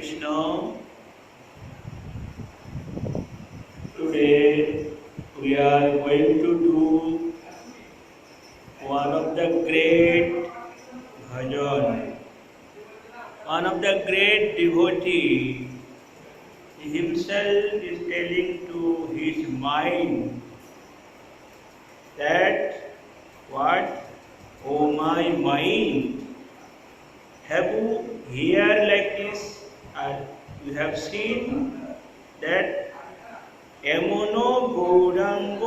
Krishna. Today we are going to do one of the great bhajan. One of the great devotee himself is telling to his mind that what, oh my mind, have you heard like this? And you have seen that এমনো Gauranga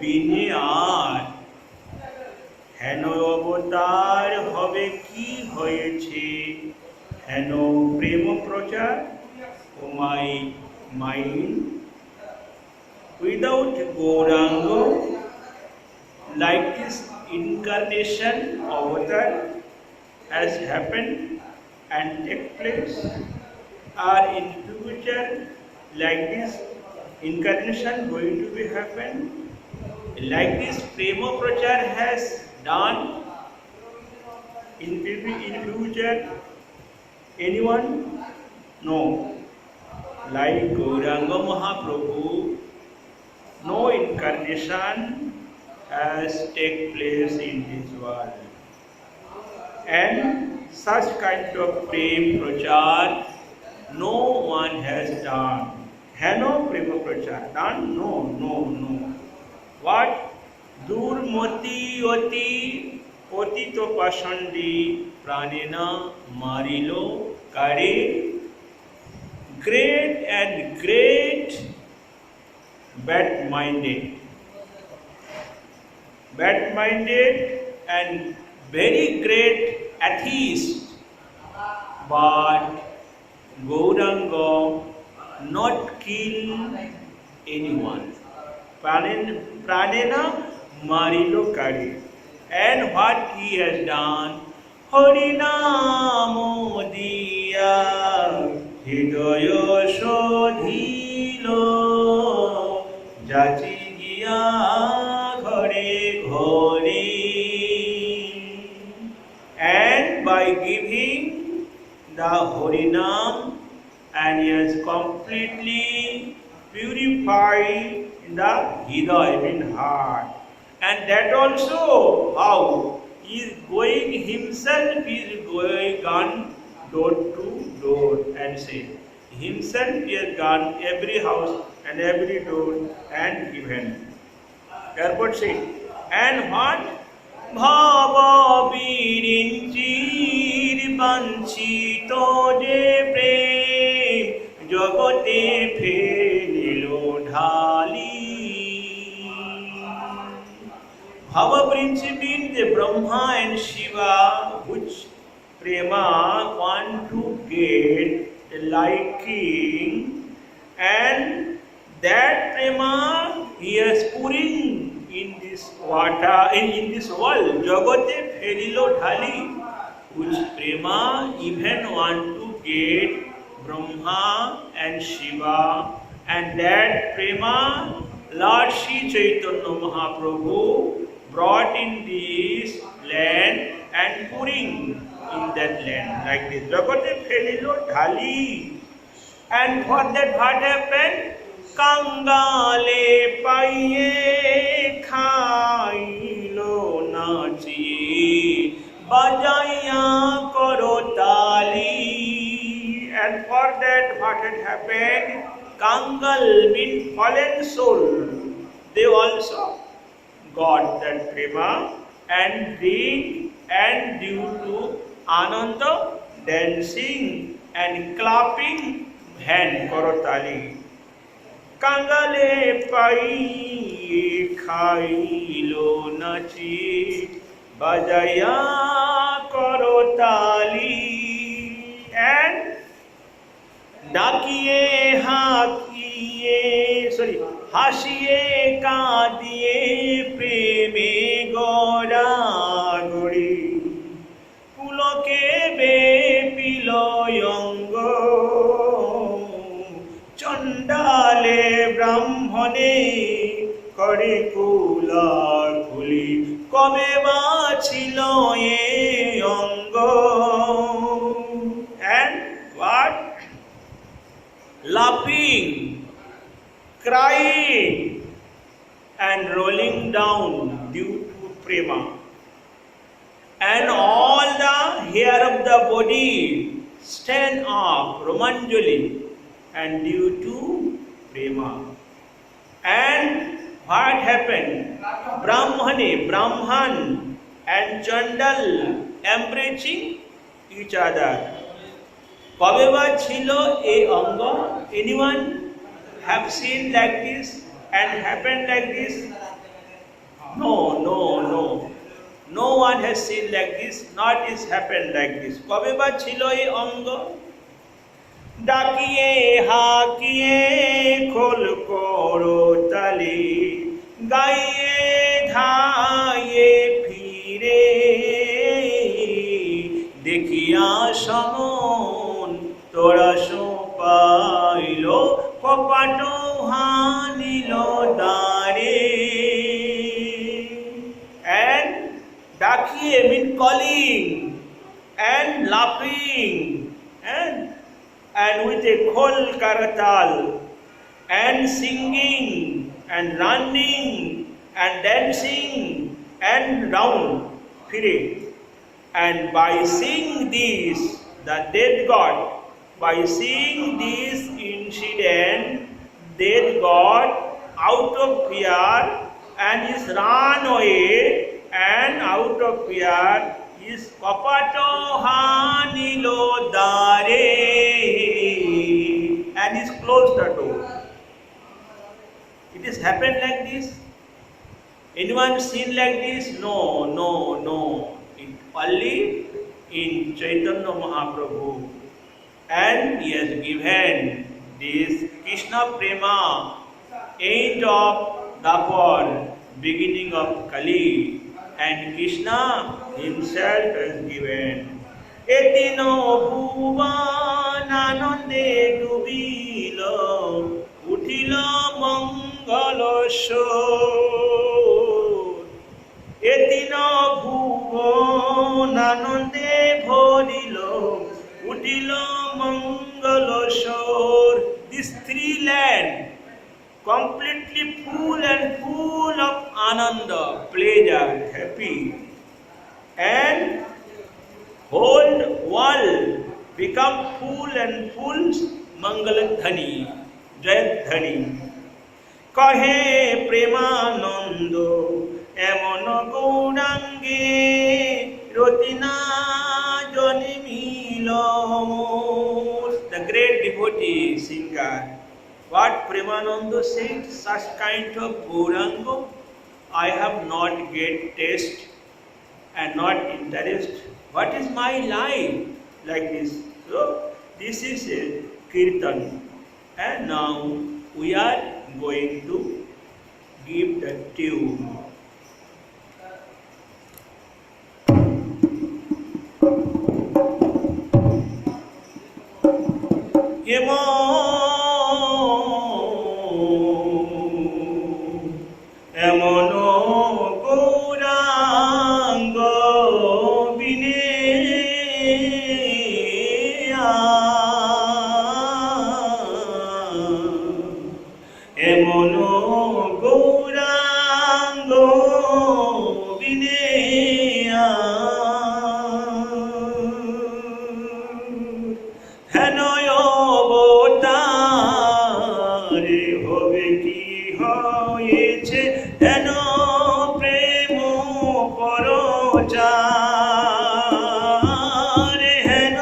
বিনে আর হেন অবতার হবে কি হয়েছে হেন প্রেম প্রচার ও my mind without Gauranga like this incarnation avatar has happened and take place or in future like this incarnation going to be happen like this prema prachar has done in future anyone no like Gauranga Mahaprabhu no incarnation has take place in this world and such kind of prem prachar no one has done. Hano prema prachar done? No. What? Durmati oti otito pasandi pranena marilo kare. Great and great bad-minded and very great atheist, but Gauranga not kill anyone. Pranena marilo kari. And what he has done, Harinamo diya hidaya shodhilo jachi giya ghare ghare. And by giving the Harinam and he has completely purified the hidaya in heart. And that also how he is going himself, he is going on door to door and say himself he has gone every house and every door and given. Therefore say, and what? Bhava virinchir panchito je prem জগতে ফেলিল ঢালি. Bhava principle, the Brahma and Shiva, which Prema want to get the liking, and that Prema he is pouring in this water, in this world, Jagate Felilo Dhali, which Prema even want to get Brahma and Shiva, and that Prema Lord Shri Chaitanya Mahaprabhu brought in this land and pouring in that land like this. Jagate Felilo Dhali. And for that what happened? Kangale paiye khailo nachi bajaiya karo tali. And for that what had happened? Kangal means fallen soul. They also got that prema and drink and due to ananda dancing and clapping hand korotali. Kangale pai khailo nachi bajaya korotali. And ডাকিয়ে হাকিয়ে হাসিয়ে কাঁদিয়ে প্রেমে গড়াগড়ি পুলকে বেপিল অঙ্গ চণ্ডালে ব্রাহ্মণে করে কুলাকুলি কবে বা ছিল এ অঙ্গ. And what? laughing, crying, and rolling down due to prema. And all the hair of the body stand up romanjali and due to prema. And what happened? Brahman and Chandal embracing each other. কবেবা ছিল এই অঙ্গ? Anyone have seen like this and happened like this? No. No one has seen like this, not is happened like this. কবেবা ছিল এই অঙ্গ? ডাকিয়ে হাকিয়ে খোল করো তালি, গাইয়ে ধাইয়ে ফিরে, দেখিয়া সমন তোরা পাইল, কপাট হানিল দ্বারে। And ডাকিয়ে mean calling, and laughing, and with a khol karatal, and singing, and running, and dancing, and round, fire. And by seeing this, the dead god, by seeing this incident, dead god out of fear and is run away, and out of fear is kapato hanilo dare, and is closed the door. It is happened like this. Anyone seen like this? No. It only in Chaitanya Mahaprabhu. And he has given this Krishna Prema, end of Dapur, beginning of Kali, and Krishna himself has given. Etino bhuvan anande dubilo, uthilo mangala shor. Etino bhuvan anande bharilo, uthilo mangala shor. These three lands completely full of ananda, pleasure, happy, and whole world become full mangaladhani, jayadhani. Kahe premanando emon gaurange, rotina janimilo. The great devotee singer, what Premananda said, such kind of Gauranga I have not get taste and not interest. What is my life like this? So this is a kirtan, and now we are going to give the tune. এমন গৌরাঙ্গ বিনে এমন গৌরাঙ্গ বিনে হেনয় অবতারে হবে কি হয়েছে, হেন প্রেম পরচার, হেন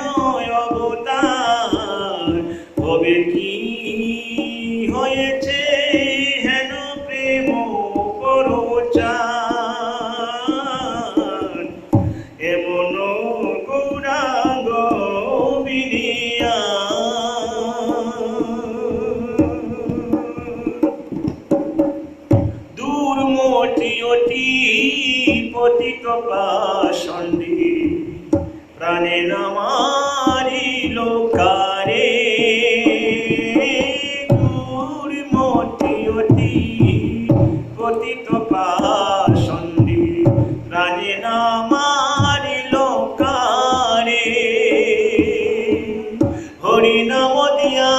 অবতার হবে কি হয়েছে, হেন প্রেম পরচার, এমন গৌরাঙ্গ বিনিয়া। পতিত পাষণ্ডী প্রাণে নামারিল কারে, দুর্মতি অতি পতিত পাষণ্ডী প্রাণে নামারিল কারে, হরিনাম দিয়া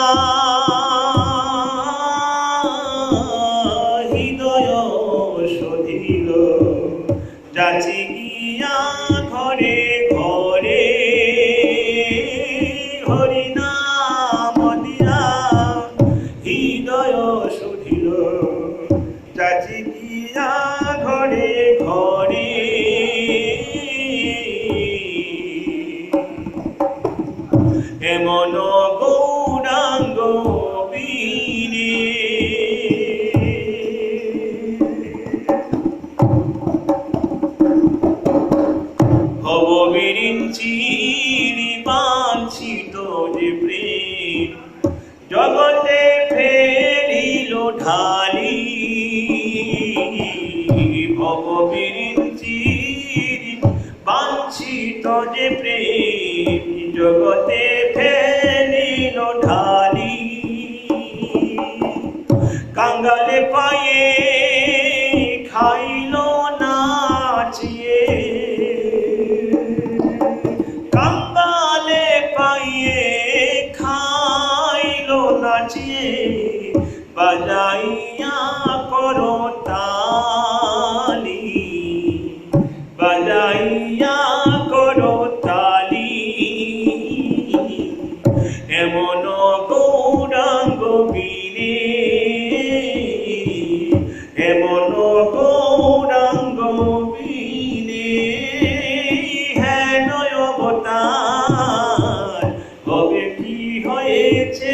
ঢালি ভববিরিঞ্চির বাঞ্ছিত যে প্রেম জগতে ফেলিল ঢালি কাঙ্গালে পায়ে খাইল নাচিয়ে কাঙ্গালে পায়ে খাইল নাচিয়ে বাজাইয়া করতালি বাজাইয়া করতালি এমন গৌরাঙ্গ বীরে এমন গৌরাঙ্গ বীরে হেন অবতার হবে কি হয়েছে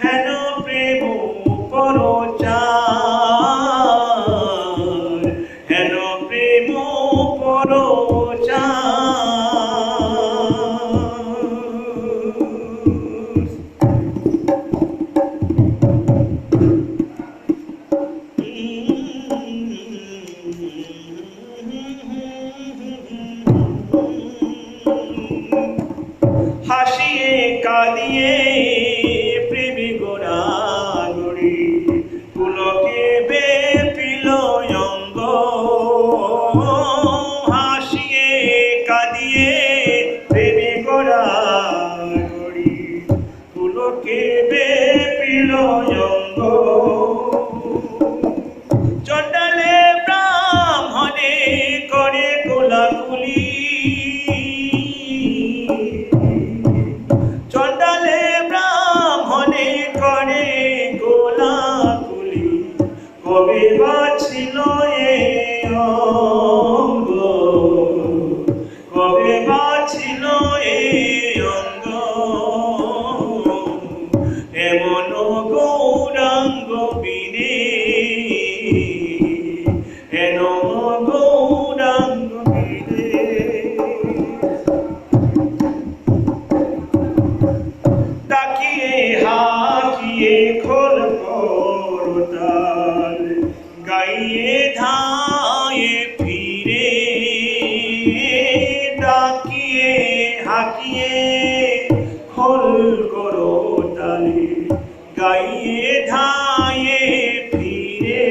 হেন প্রেম পরচার হেন প্রেম পরচার হাসিয়ে কাঁদিয়ে প্রেমী গোড়াগড়ি পুলকে বেপিল অঙ্গ হাসিয়ে কাঁদিয়ে প্রেমী গোড়াগড়ি পুলকে বেপিল অঙ্গ চণ্ডালে ব্রাহ্মণে করে কোলাকুলি চণ্ডালে ব্রাহ্মণে করে কোলাকুলি কবে বাছিল এ অঙ্গ কবে বাছিল এ অঙ্গ এমন গৌরাঙ্গ বীরে এমন গৌরাঙ্গ বীরে ডাকিয়ে হাকিয়ে খোল করতাল গাইয়ে ধায়ে ফিরে ডাকিয়ে হাকিয়ে খোল করতালে গাইয়ে ধায়ে ফিরে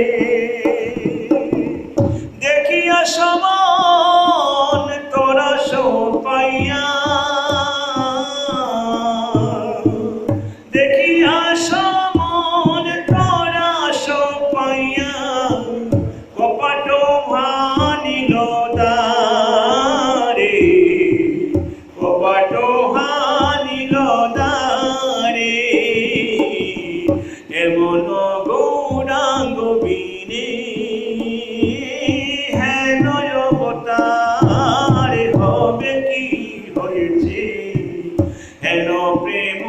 দেখিয়া সমান তোরা সোপাইয়া দেখিয়া সমন তোরা সোপাইয়া কপাট ভানিল দ্বারে কপাট ভানিল দ্বারে এমন গৌরাঙ্গ বীরে হেন অবতার হবে কি হয়েছে হেন প্রেম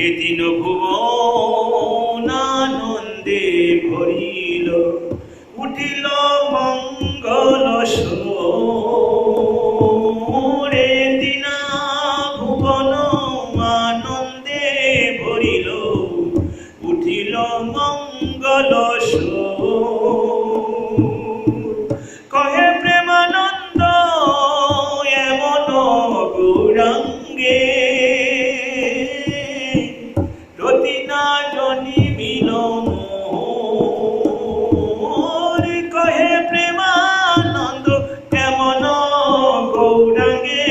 এদিন ভুবন আনন্দে ভরিল উঠিল মঙ্গল সুর এদিন ভুবন আনন্দে ভরিল উঠিল মঙ্গল কহে প্রেমানন্দ এমন গৌরাঙ্গে রতি না জনিমিল মোর কহে প্রেমানন্দ এমন গৌরাঙ্গে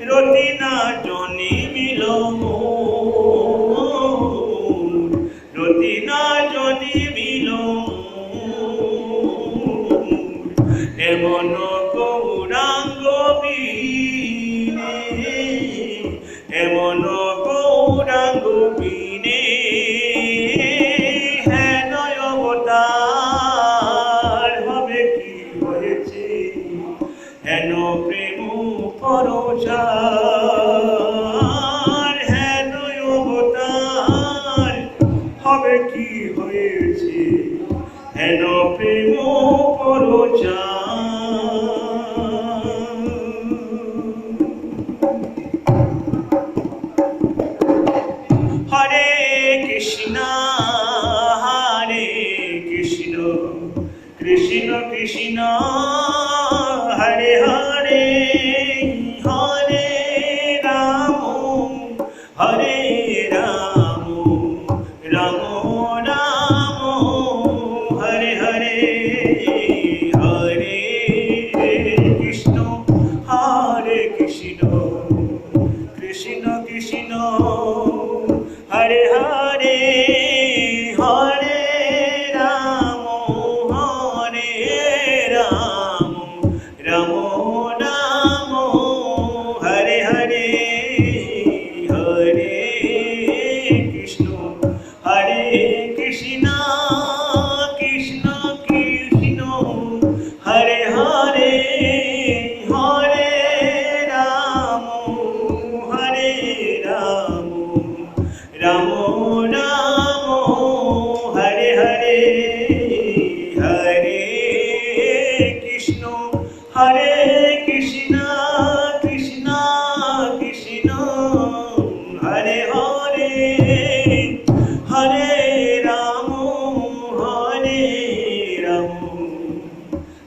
রতি না জনিমিল মোর রতি না জনিমিল এমন গৌরাঙ্গ বীরে এমন গৌরাঙ্গ বীরে হেন অবতার হবে কি হয়েছে হেন প্রেম পরচার হেন অবতার হবে কি হয়েছে হেন প্রেম পরচার Krishna Krishna Hare Hare Hare Ramo Hare Ramo Ramo Ramo Hare Hare Hare Krishna Hare Krishna Krishna Krishna Hare Hare Hare Ramo Hare Ramo Ramo Ramo Hare Hare Hare Krishna Hare Krishna Krishna Krishna Hare Hare Hare Ramo Hare Ramo Ramo Ramo Hare Hare Hare Krishna Hare Krishna Krishna Krishna Hare Hare Hare Ramo Hare Ramo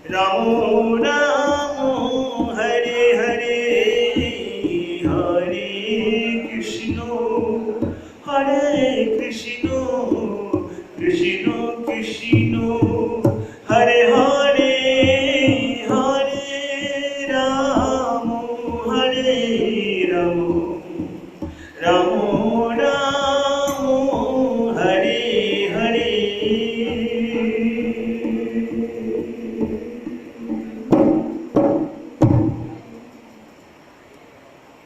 Ramo Ramo Hare Hare Hare Krishna Hare Krishna Krishna Krishna Hare Hare Hare Ramo Hare Ramo Ramo Ramo